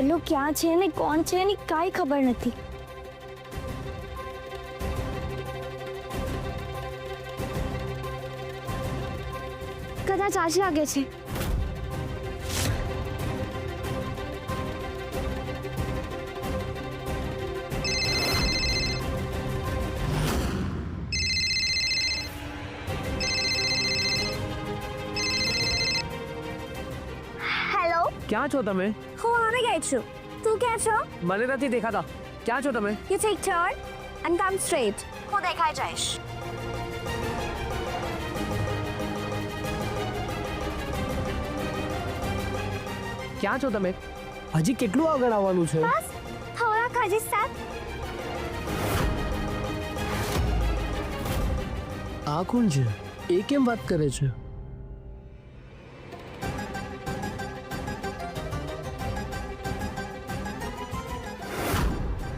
પેલો ક્યાં છે ને કોણ છે એની કાંઈ ખબર નથી. કદાચ આજ લાગે છે. હેલો, ક્યાં છો તમે? હું આવી ગઈ છું. તું ક્યાં છો? મને નથી દેખાતા. ક્યાં છો તમે? You take turn and come straight. હું દેખાઈ જઈશ. ક્યાં છો તમે? હજી કેટલું આગળ આવવાનું છે? બસ થોડાક હજી સાત. આ કોણ છે? એ કેમ વાત કરે છે?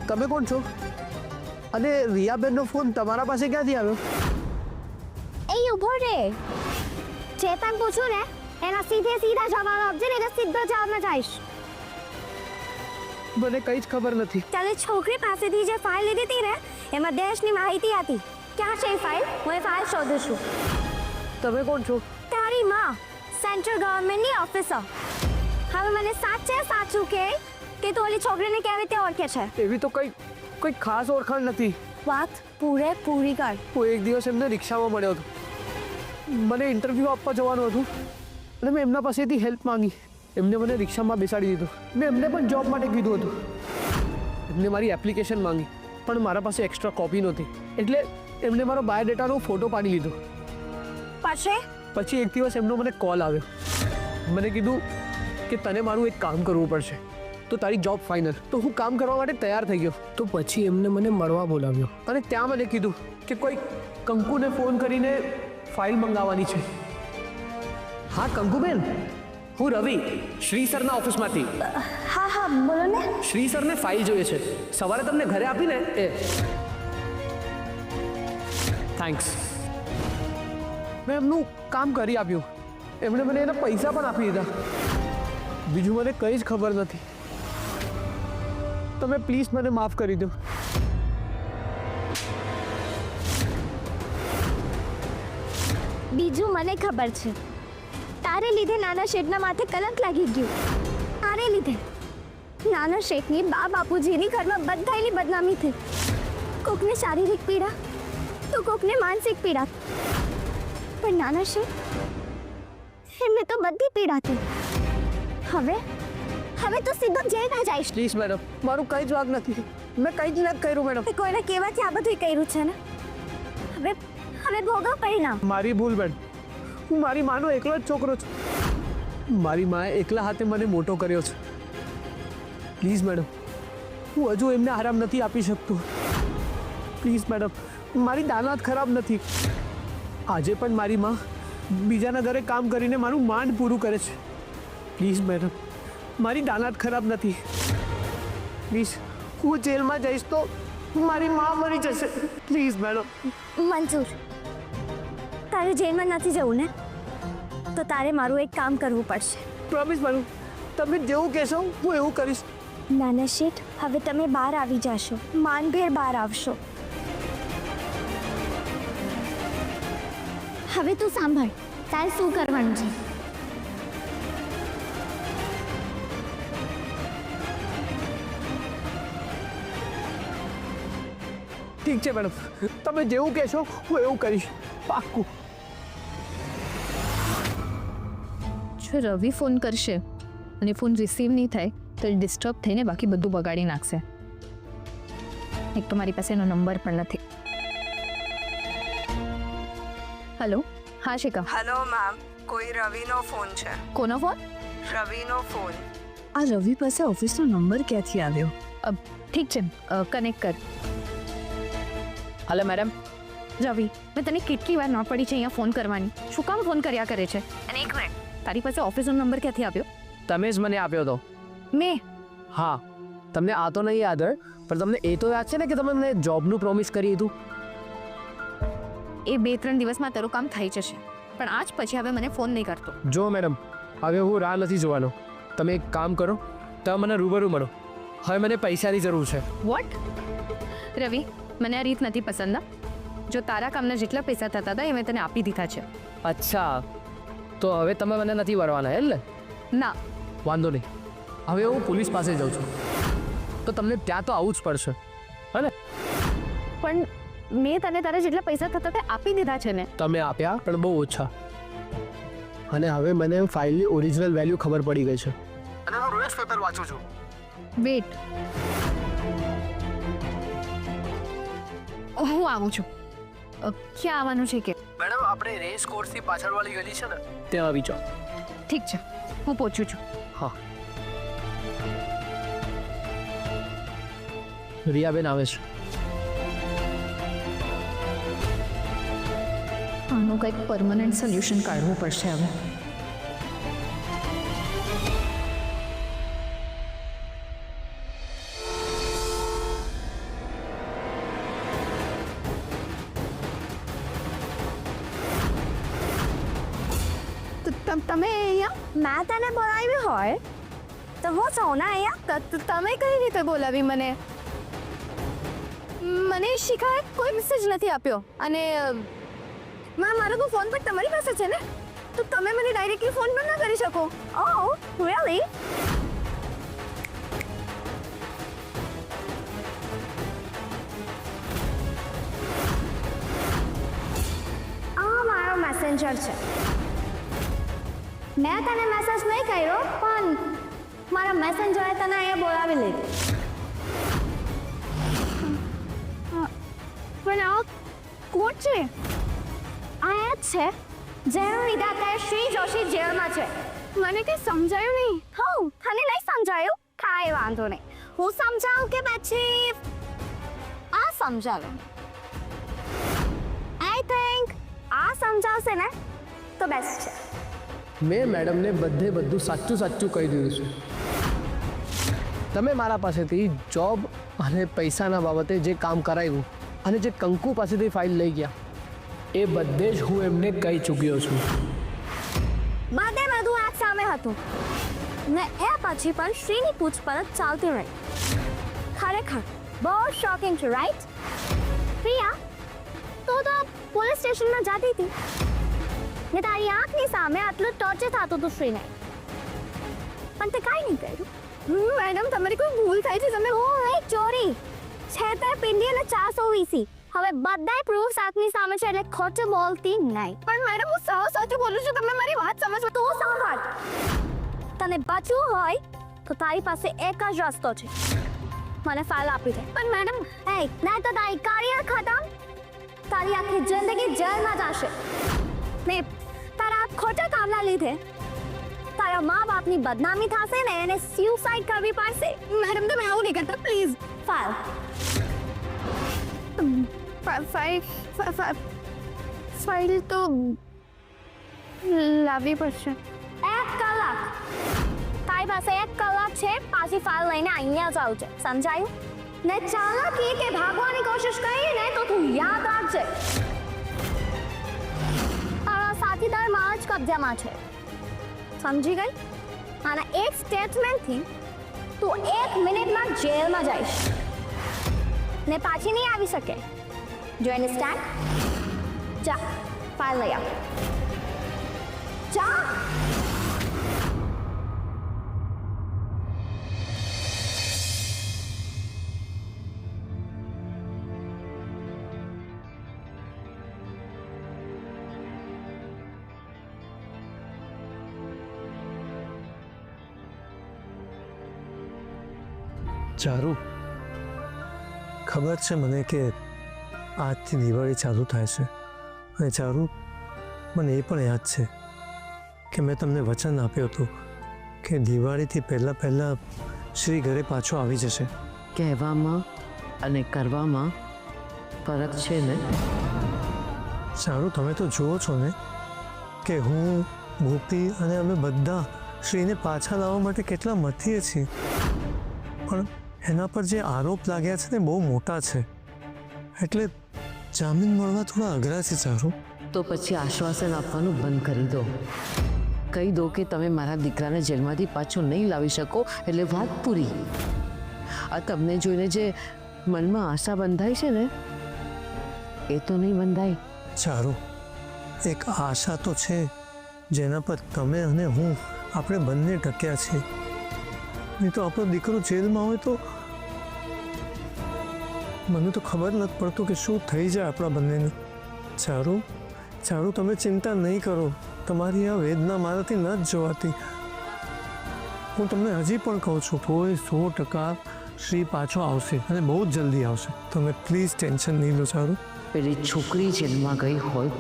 તમે કોણ છો? અને રિયાબેનનો ફોન તમારા પાસે ક્યાંથી આવ્યો? એ ઉભો રે. જે તને પૂછું ને એના સીધા જવાબ આપજે ને સીધો જવાબ જઈશ. મને કંઈ જ ખબર નથી. ચાલે છોકરી પાસેથી જે ફાઇલ લીધી હતી ને એમાં દેશની માહિતી હતી. ક્યાં છે એ ફાઇલ? હું એ ફાઇલ શોધું છું. તમે કોણ છો? તારી માં, સેન્ટ્રલ ગવર્મેન્ટની ઓફિસર. હવે મને સાચું કે તું ઓલી છોકરીને કેવી રીતે ઓળખે છે? એવી તો કોઈ ખાસ ઓળખાણ નથી. વાત પૂરી કર. હું એક દિવસ એમને રિક્ષામાં મળ્યો હતો. મને ઇન્ટરવ્યૂ આપવા જવાનું હતું અને મેં એમના પાસેથી હેલ્પ માંગી. એમને મને રિક્ષામાં બેસાડી દીધો. મેં એમને પણ જોબ માટે કીધું હતું. એમને મારી એપ્લિકેશન માંગી પણ મારા પાસે એક્સ્ટ્રા કોપી નહોતી, એટલે એમને મારો બાયોડેટાનો ફોટો પાડી લીધો. પછી એક દિવસ એમનો મને કોલ આવ્યો. મને કીધું કે તને મારું એક કામ કરવું પડશે, તો તારી જોબ ફાઇનલ. તો હું કામ કરવા માટે તૈયાર થઈ ગયો. તો પછી એમને મને મળવા બોલાવ્યો અને ત્યાં મને કીધું કે કોઈ કંકુને ફોન કરીને ફાઇલ મંગાવવાની છે. હા કંકુબેન, હું રવિ, શ્રી સરના ઓફિસમાંથી. હા બોલો ને. શ્રી સરને ફાઇલ જોઈએ છે. સવારે તમને ઘરે આપીને એ. થેન્ક્સ. મેં એમનું કામ કરી આપ્યું. એમણે મને એના પૈસા પણ આપી દીધા. બીજું મને કંઈ જ ખબર નથી. તમે પ્લીઝ મને માફ કરી દો. બીજું મને ખબર છે. તારે લીધે નાના શેઠના માથે કલંક લાગી ગયું. તારે લીધે નાના શેઠની બા બાપુજીની ઘરમાં બધાયની બદનામી થઈ. કોકને શારીરિક પીડા તો કોકને માનસિક પીડા. પણ નાના શેઠ એમને તો બધી પીડા થઈ. હવે તો સીધો જેલમાં જઈશ. પ્લીઝ મેડમ, મારું કંઈ જ વાંક નથી. મેં કંઈ જ નથી કર્યું મેડમ. કોઈને કહેવાથી આ બધું કર્યું છે ને. હવે ભોગવ પરિણામ. મારી ભૂલ બેન. હું મારી માનો એકલો જ છોકરો છું. મારી માએ એકલા હાથે મને મોટો કર્યો છે. પ્લીઝ મેડમ, હું હજુ એમને આરામ નથી આપી શકતો. પ્લીઝ મેડમ, મારી દાનત ખરાબ નથી. આજે પણ મારી માં બીજાના ઘરે કામ કરીને મારું માંડ પૂરું કરે છે. પ્લીઝ મેડમ, મારી દાનત ખરાબ નથી. પ્લીઝ, હું જેલમાં જઈશ તો મારી માં મરી જશે. Please madam. મંજૂર. તારે જેલમાં નથી જવું ને, તો તારે મારું એક કામ કરવું પડશે. પ્રોમિસ મેડમ, તમે જેવું કહેશો હું એવું કરીશ. નાના શેઠ, હવે તમે બહાર આવી જશો. માનભેર બહાર આવશો. હવે તું સાંભળ, તારે શું કરવાનું છે. ઠીક છે મેડમ, તમે જેવું કહેશો હું એવું કરીશ. પાક્કું. જો રવિ ફોન કરશે અને ફોન રિસીવ નહીં થાય તો ડિસ્ટર્બ થઈને બાકી બધું બગાડી નાખશે. એક તો મારી પાસે એનો નંબર પણ નથી. હેલો, હા શિકા. હેલો મેમ, કોઈ રવિનો ફોન છે. કોનો ફોન? રવિનો ફોન. આ રવિ પાસે ઓફિસનો નંબર ક્યાંથી આવ્યો? ઠીક છે, કનેક્ટ કર. Hello madam. રવિ, મેં તને કેટલી વાર ન પડી છે અહીંયા ફોન કરવાની. શું કામ ફોન કર્યા કરે છે? અને એક મિનિટ, તારી પાસે ઓફિસનો નંબર ક્યાંથી આવ્યો? તમે જ મને આપ્યો હતો. મેં? હા, તમને આ તો નહીં યાદ હોય, પણ તમને એ તો યાદ છે ને કે તમે મને જોબનું પ્રોમિસ કરી હતું. એ 2-3 દિવસમાં તારું કામ થઈ જશે, પણ આજ પછી હવે મને ફોન નહીં કરતો. જો મેડમ, હવે હું રાહ નથી જોવાનો. તમે એક કામ કરો, તમે મને રૂબરૂ મળો. હવે મને પૈસાની જરૂર છે. વોટ રવિ, મને આ રીત નથી પસંદ. જો તારા કામના જેટલા પૈસા થતા હતા એ મેં તને આપી દીધા છે. અચ્છા, તો હવે તમે મને નથી વળવાના એટલે? ના, વાંધો નહીં. હવે હું પોલીસ પાસે જાઉં છું, તો તમને ત્યાં તો આવવું જ પડશે, હે ને? પણ મેં તને તારા જેટલા પૈસા થતા હતા આપી દીધા છે ને. તમે આપ્યા પણ બહુ ઓછા. અને હવે મને ફાઇલની ઓરિજિનલ વેલ્યુ ખબર પડી ગઈ છે. અને હું રોજ પેપર વાંચું છું. વેટ, હું આવું છું. ક્યાં આવવાનું છે કે? મેડમ, આપણે રેસ કોર્સથી પાછળવાળી ગલી છે ને ત્યાં આવી જાઓ. ઠીક છે, હું પહોંચું છું. હા. રિયાબેન આવે છે. આનું કંઈક પરમનન્ટ સોલ્યુશન કાઢવું પડશે હવે. તમે અહીંયા? મેં તને બોલાવી હોય તો હું છું ને અહીંયા. તમે કઈ રીતે બોલાવી મને? મને શિખાએ કોઈ મેસેજ નથી આપ્યો. અને મારો તો ફોન પર તમારી પાસે છે ને, તો તમે મને ડાયરેક્ટલી ફોન પણ ના કરી શકો. Oh, really? આ મારો મેસેન્જર છે. મેં તને મેસેજ નહીં કર્યો, પણ મારા મેસેન્જરે તને અહીંયા બોલાવી લીધી. પણ આ કોણ છે? આ એ જ છે જેનું લીધે અત્યારે શ્રી જોશી જેલમાં છે. મને કંઈ સમજાયું નહીં. હઉ, તને નહીં સમજાયું? કાંઈ વાંધો નહીં, હું સમજાવું કે પછી આ સમજાવે? આઈ થિંક આ સમજાવશે ને તો બેસ્ટ છે. મેં મેડમને બધું સાચું કહી દીધું છે. તમે મારા પાસેથી જોબ અને પૈસાના બાબતે જે કામ કરાવ્યું અને જે કંકુ પાસેથી ફાઇલ લઈ ગયા, એ બધે જ હું એમને કહી ચૂક્યો છું. બધું આજ સામે હતું ને એ પછી પણ શ્રીની પૂછપરછ ચાલતી રહી. ખરેખર બહુ શોકિંગ છે, રાઈટ? પ્રિયા, તો પોલીસ સ્ટેશનમાં જતી હતી ને તારી આંખની સામે આટલું ટોર્ચર થતું હતું શ્રીને, પણ તે કાંઈ નહીં કર્યું. મેડમ, તમારી કોઈ ભૂલ થાય છે. તમે ચોરી, છેતરપિંડી અને 420. હવે બધાય પ્રૂફ આંખની સામે છે એટલે ખોટું બોલતી નહીં. પણ મેડમ, હું સાવ સાચું બોલું છું. તમે મારી વાત સમજો. તું સાંભળ, તને બચવું હોય તો તારી પાસે એક જ રસ્તો છે. મને ફાઇલ આપી દે. પણ મેડમ, નહીં તો તારી કરિયર ખતમ, તારી આખી જિંદગી જેલમાં જશે ને તારા ખોટા કામના લીધે તારા મા બાપની બદનામી થશે ને એને સ્યુસાઇડ કરવી પડશે. મેડમ, તમે આવું નહીં કરતા પ્લીઝ. ફાઇલ ફાઇલ તો લાવવી પડશે. 1 કલાક તારી પાસે 1 કલાક છે. પાછી ફાઇલ લઈને અહીંયા જ આવજે, સમજાયું ને? ચાલાકી કે ભાગવાની કોશિશ કરી ને તો તું યાદ રાખજે, તારા સાથીદાર મારા જ કબજામાં છે, સમજી ગઈ? આના એક સ્ટેટમેન્ટથી તું 1 મિનિટમાં જેલમાં જઈશ ને પાછી નહીં આવી શકે. Do you understand? જા, ફાઇલ લઈ આવ. જા. ચારુ, ખબર છે મને કે આજથી દિવાળી ચાલુ થાય છે. અને ચારુ, મને એ પણ યાદ છે કે મેં તમને વચન આપ્યું હતું કે દિવાળીથી પહેલાં શ્રી ઘરે પાછો આવી જશે. કહેવામાં અને કરવામાં ફરક છે ને? ચારુ, તમે તો જુઓ છો ને કે હું, ગોપી અને અમે બધા શ્રીને પાછા લાવવા માટે કેટલા મથીએ છીએ, પણ એના પર જે આરોપ લાગ્યા છે ને બહુ મોટા છે, એટલે જામીન મળવા થોડા અઘરા છે. ચારુ, તો પછી આશ્વાસન આપવાનું બંધ કરી દો. કહી દો કે તમે મારા દીકરાને જેલમાંથી પાછો નહીં લાવી શકો એટલે વાત પૂરી. આ તમને જોઈને જે મનમાં આશા બંધાય છે ને એ તો નહીં બંધાય. ચારુ, એક આશા તો છે જેના પર તમે અને હું આપણે બંને ટક્યા છીએ. નહીં તો આપણો દીકરો જેલમાં હોય તો મને તો ખબર નથી પડતું કે શું થઈ જાય આપણા બંનેને. ચારુ, ચારુ, તમે ચિંતા નહીં કરો. તમારી આ વેદના મારાથી ન જ જોવાતી. હું તમને હજી પણ કહું છું, કોઈ 100% શ્રી પાછો આવશે અને બહુ જ જલ્દી આવશે. તમે પ્લીઝ ટેન્શન નહીં લો ચારુ. પેલી છોકરી જેલમાં ગઈ હોત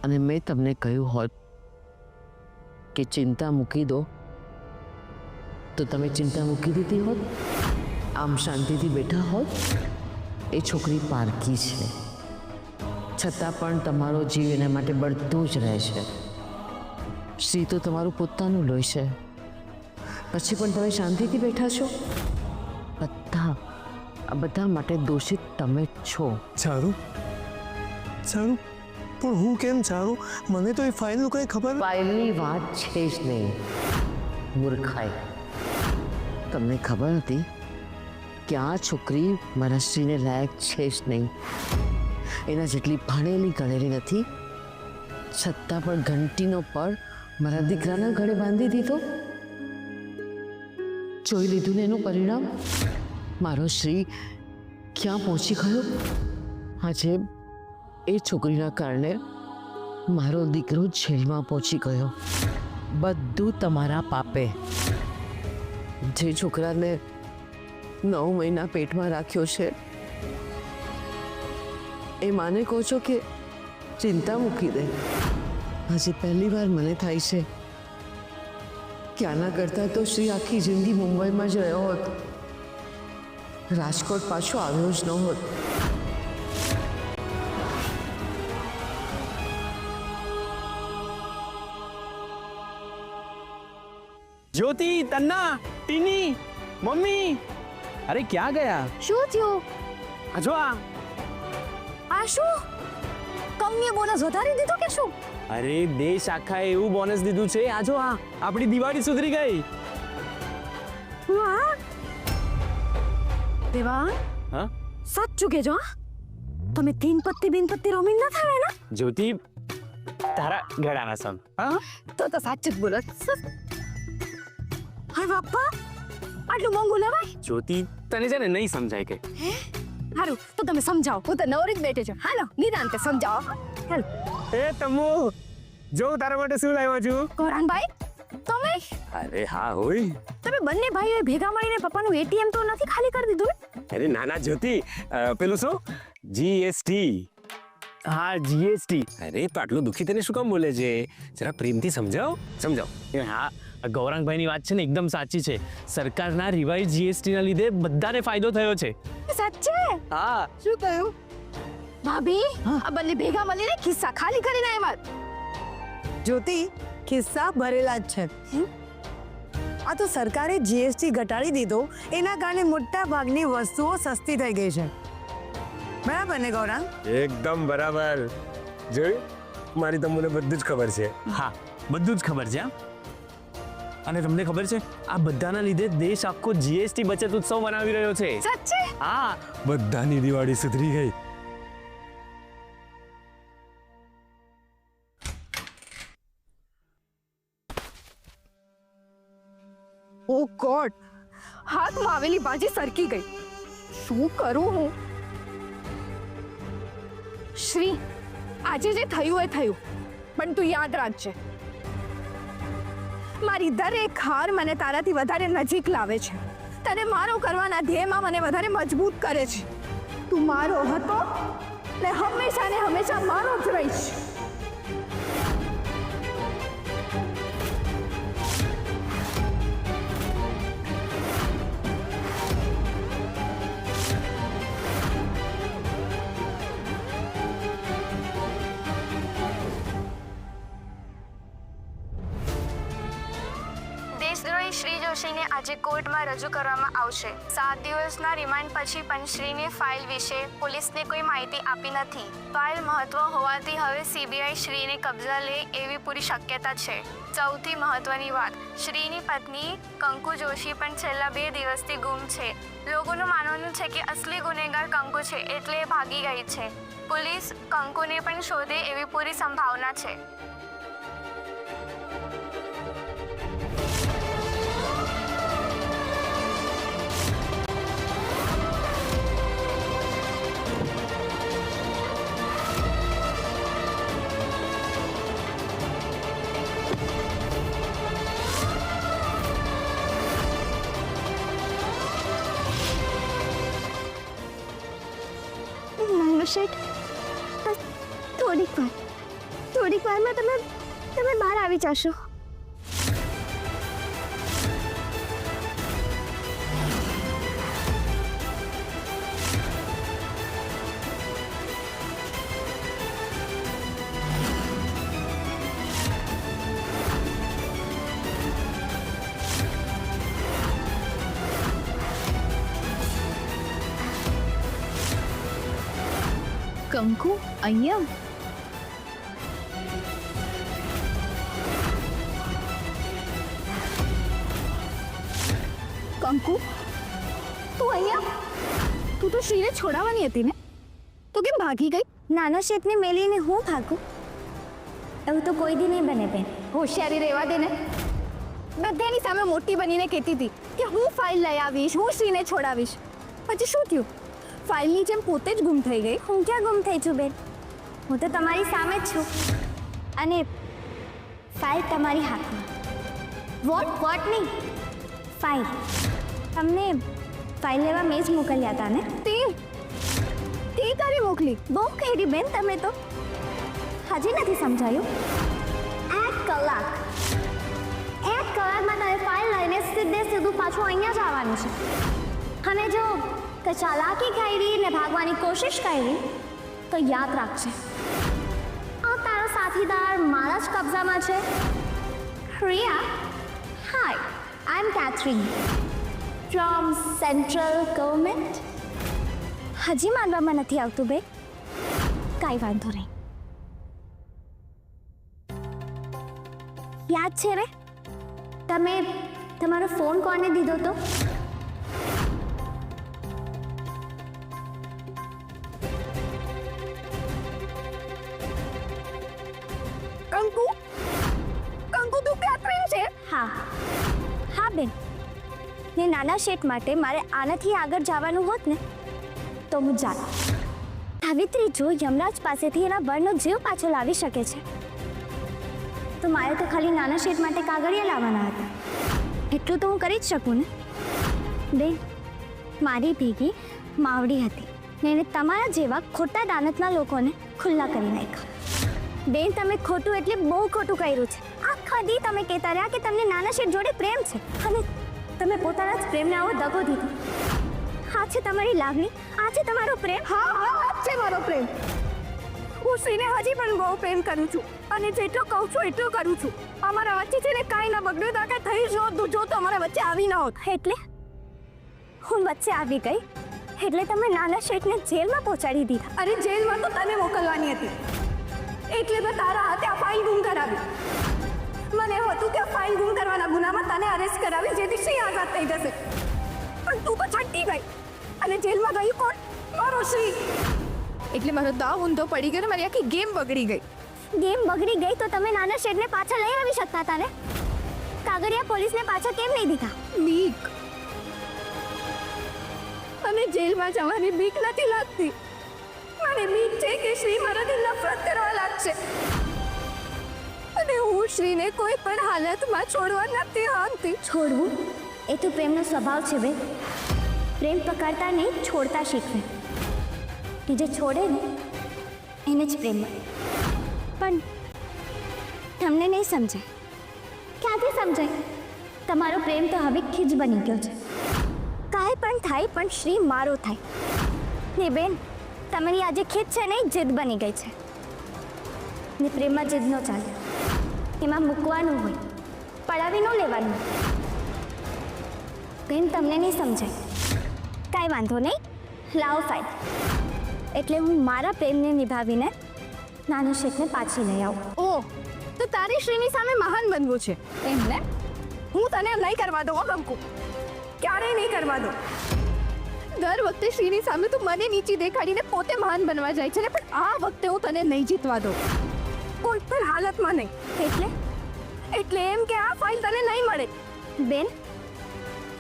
અને મેં તમને કહ્યું હોત કે ચિંતા મૂકી દો તો તમે ચિંતા મૂકી દીધી હોત, આમ શાંતિથી બેઠા હોત. એ છોકરી પારકી છે, છતાં પણ તમારો જીવ એના માટે બળતો જ રહે છે. શ્રી તો તમારું પોતાનું લોહી છે, પછી પણ તમે શાંતિથી બેઠા છો. આ બધા માટે દોષિત તમે જ છો. ચારુ, ચારુ, પણ હું કેમ ચારુ? મને તો એ ફાઇલનું કંઈ ખબર. ફાઇલની વાત છે જ નહીં, મૂર્ખાઈ. તમને ખબર હતી કે આ છોકરી મારા શ્રીને લાયક છે જ નહીં. એના જેટલી ભણેલી ગણેલી નથી, છતાં પણ ઘંટીનો પડ મારા દીકરાના ગળે બાંધી દીધો. જોઈ લીધું ને એનું પરિણામ. મારો શ્રી ક્યાં પહોંચી ગયો. આજે એ છોકરીના કારણે મારો દીકરો જેલમાં પહોંચી ગયો. બધું તમારા પાપે. જે છોકરાને 9 મહિના પેટમાં રાખ્યો છે એ માને કહો છો કે ચિંતા મૂકી દે. આજે પહેલી વાર મને થાય છે કે આના કરતાં તો શ્રી આખી જિંદગી મુંબઈમાં જ રહ્યો હોત, રાજકોટ પાછો આવ્યો જ ન હોત. જ્યોતિ, તન્ના, ટીની, મમ્મી, અરે ક્યાં ગયા? શું થયું? આ જો આ. આ શું? કંપનીએ બોનસ વધારી દીધો કે શું? અરે દેશ આખાએ એવું બોનસ દીધું છે. આ જો આ, આપણી દિવાળી સુધરી ગઈ. વાહ દેવા, હા સાચું કેજો, તમે 3 પત્તી બિન પત્તી રોમિંગ ના થાય ને? જ્યોતિ, તારા ગળાના સમ. હા તો સાચું જ બોલો. હાય બાપા, આટલું મોંઘું લેવાય? જ્યોતિ, તને છે ને નહીં સમજાય કે. હારું, તો તમે સમજાવો. હું તો નવરી જ બેઠી છું. હાલો નિદાંતે સમજાવો. હાલો. એ તમો, જો તારા માટે શું લાવ્યો છું. ગૌરાંગભાઈ, તમે અરે હા હોય. તમે બંને ભાઈઓએ ભેગા મળીને પપ્પાનું એટીએમ તો નથી ખાલી કરી દીધું? અરે નાના જ્યોતિ, પેલું શું જીએસટી. હા જીએસટી. અરે તો આટલું દુઃખી તને શું કામ બોલે છે? જરા પ્રેમથી સમજાવ. હા, ગૌરાંગભાઈની વાત છે ને એકદમ સાચી છે. સરકારના રિવાઇઝ જીએસટી ના લીધે બધાને ફાયદો થયો છે. સાચે? હા. શું થયું? ભાભી, આ બંને ભેગા મળીને ખિસ્સા ખાલી કરીને આવ્યા. જ્યોતિ, ખિસ્સા ભરેલા જ છે. આ તો સરકારે જીએસટી ઘટાડી દીધો, એના કારણે મોટા ભાગની વસ્તુઓ સસ્તી થઈ ગઈ છે. બરાબર ને ગૌરાંગ? એકદમ બરાબર. જોયું, મારી તમને બધું જ ખબર છે. હા, બધું જ ખબર છે. અને તમને ખબર છે, આ બધાના લીધે દેશ આખો જીએસટી બચત ઉત્સવ મનાવી રહ્યો છે. સાચે? હા. બધાની દિવાળી સુધરી ગઈ. ઓ ગોડ, હાથમાં આવેલી બાજી સરકી ગઈ. શું કરું હું? શ્રી, આજે જે થયું એ થયું, પણ તું યાદ રાખજે, મારી દરેક હાર મને તારાથી વધારે નજીક લાવે છે. તને મારો કરવાના ધ્યેયમાં મને વધારે મજબૂત કરે છે. તું મારો હતો ને હંમેશા ને હંમેશા મારો જ રહીશ. દેશદ્રોહી શ્રી જો જોશીને આજે કોર્ટમાં રજૂ કરવામાં આવશે. 7 દિવસના રિમાન્ડ પછી પણ શ્રીની ફાઇલ વિશે પોલીસને કોઈ માહિતી આપી નથી. ફાઇલ મહત્વ હોવાથી હવે સીબીઆઈ શ્રીને કબજા લે એવી પૂરી શક્યતા છે. સૌથી મહત્વની વાત, શ્રીની પત્ની કંકુ જોશી પણ છેલ્લા 2 દિવસથી ગુમ છે. લોકોનું માનવાનું છે કે અસલી ગુનેગાર કંકુ છે એટલે એ ભાગી ગઈ છે. પોલીસ કંકુને પણ શોધે એવી પૂરી સંભાવના છે. શેઠ, થોડીક વારમાં તમે બહાર આવી જશો. કંકુ અહીંયા? કંકુ, તું અહીંયા? તું તો શ્રીને છોડાવવાની હતી ને, તો કેમ ભાગી ગઈ? નાના શેઠને મેલીને હું ભાગું? એવું તો કોઈ દી નહીં બને બેન. હોશિયારી રહેવા દે ને. બધાની સામે મોટી બનીને કહેતી હતી કે હું ફાઇલ લઈ આવીશ, હું શ્રીને છોડાવીશ. પછી શું થયું? ફાઇલની જેમ પોતે જ ગુમ થઈ ગઈ. હું ક્યાં ગુમ થઈ છું બેન? હું તો તમારી સામે જ છું અને ફાઇલ તમારી હાથમાં. વોટ નહીં, ફાઇલ. તમને ફાઇલ લેવા મેં જ મોકલ્યા હતા ને? તે તારે મોકલી? બહુ કહેરી બેન તમે તો. હજી નથી સમજાયું? 1 કલાકમાં તારે ફાઇલ લઈને સીધું પાછું અહીંયા જ આવવાનું છે. અને જો કે ચાલાકી કરી ને ભાગવાની કોશિશ કરી તો યાદ રાખજે, આ તારો સાથીદાર મારા જ કબજામાં છે. રિયા, હાય, આઈ એમ કેથરીન ફ્રોમ સેન્ટ્રલ ગવર્મેન્ટ. હજી માનવામાં નથી આવતું બે? કાંઈ વાંધો નહીં. યાદ છે રે, તમે તમારો ફોન કોને દીધો તો? કંકુ તું કેથરીન છે? હા બેન. ને નાના શેઠ માટે મારે આનાથી આગળ જવાનું હોત ને તો હું જાત. સાવિત્રી જો યમરાજ પાસેથી એના બળનો જીવ પાછો લાવી શકે છે તો મારે તો ખાલી નાના શેઠ માટે કાગળિયા લાવવાના હતા. એટલું તો હું કરી જ શકું ને બેન. મારી ભેગી માવડી હતી ને એને તમારા જેવા ખોટા દાનતના લોકોને ખુલ્લા કરી નાખ્યા. બેન, તમે ખોટું એટલે બહુ ખોટું કર્યું છે. આખા દી તમે કહેતા રહ્યા કે તમને નાના શેઠ જોડે પ્રેમ છે અને તમે પોતાના જ પ્રેમને આવો દગો દીધો. આ છે તમારી લાગણી, આ છે તમારો પ્રેમ. હા, આ છે મારો પ્રેમ. હું શ્રીને હજી પણ બહુ પ્રેમ કરું છું અને જેટલો કહું છું એટલું કરું છું. અમારા વચ્ચે છે ને કાંઈ ના બગડ્યું તો કે થઈ જો તો અમારા વચ્ચે આવી ન હોત. એટલે હું વચ્ચે આવી ગઈ એટલે તમે નાના શેઠને જેલમાં પહોંચાડી દીધા. અરે જેલમાં તો તને મોકલવાની હતી એટલે તો તારા હાથે આ ફાઇલ ગુમ કરાવી. મને હતું કે ફાઇલ ગુમ કરવાના ગુનામાં તને અરેસ્ટ કરાવી જેથી શ્રી આઝાદ થઈ જશે. પણ તું તો છટકી ગઈ અને જેલમાં ગયું કોણ? મારો શ્રી. એટલે મારો દાવ ઊંધો પડી ગયો ને મારી આખી ગેમ બગડી ગઈ. ગેમ બગડી ગઈ તો તમે નાના શેઠને પાછા લઈ આવી શકતા હતા ને? કાગળિયા પોલીસને પાછા કેમ નહીં દીધા? બીક. અને જેલમાં જવાની બીક નથી લાગતી. મને બીક છે કે શ્રી મારાથી નફરત કરવા લાગશે અને હું શ્રીને કોઈ પણ હાલતમાં છોડવા નથી માંગતી. છોડવું એ તો પ્રેમનો સ્વભાવ છે બેન. પ્રેમ પકડતા નહીં, છોડતા શીખવે. કે જે છોડે ને એને જ પ્રેમ મળે. પણ તમને નહીં સમજાય. ક્યાંથી સમજાય? તમારો પ્રેમ તો હવે ખીજ બની ગયો છે. કાંઈ પણ થાય પણ શ્રી મારો થાય ને બેન. તમારી આજે ખીજ છે ને જીદ બની ગઈ છે ને પ્રેમમાં જીદ ન ચાલે. એમાં મૂકવાનું હોય, પડાવી ન લેવાનું. બેન તમને નહીં સમજાય. કાંઈ વાંધો નહીં, લાવો ફાઇલ. એટલે હું મારા પ્રેમને નિભાવીને નાના શેઠને પાછી લઈ આવું. ઓહ, તો તારી શ્રીની સામે મહાન બનવું છે એમ ને? હું તને નહીં કરવા દઉં હો કંકુ, ક્યારેય નહીં કરવા દઉં. દર વખતે શ્રીની સામે તું મને નીચી દેખાડીને પોતે મહાન બનવા જાય છે ને, પણ આ વખતે હું તને નહીં જીતવા દઉં, કોઈ પણ હાલતમાં નહીં. એટલે એમ કે આ ફાઇલ તને નહીં મળે. બેન,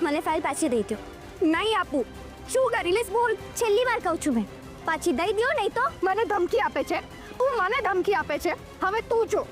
મને ફાઇલ પાછી દઈ દો. નહીં આપું. શું કરી લઈશ બોલ? છેલ્લી વાર કહું છું બેન, પાછી દઈ દો, નહીં તો મને ધમકી આપે છે તું, મને ધમકી આપે છે. હવે તું જો,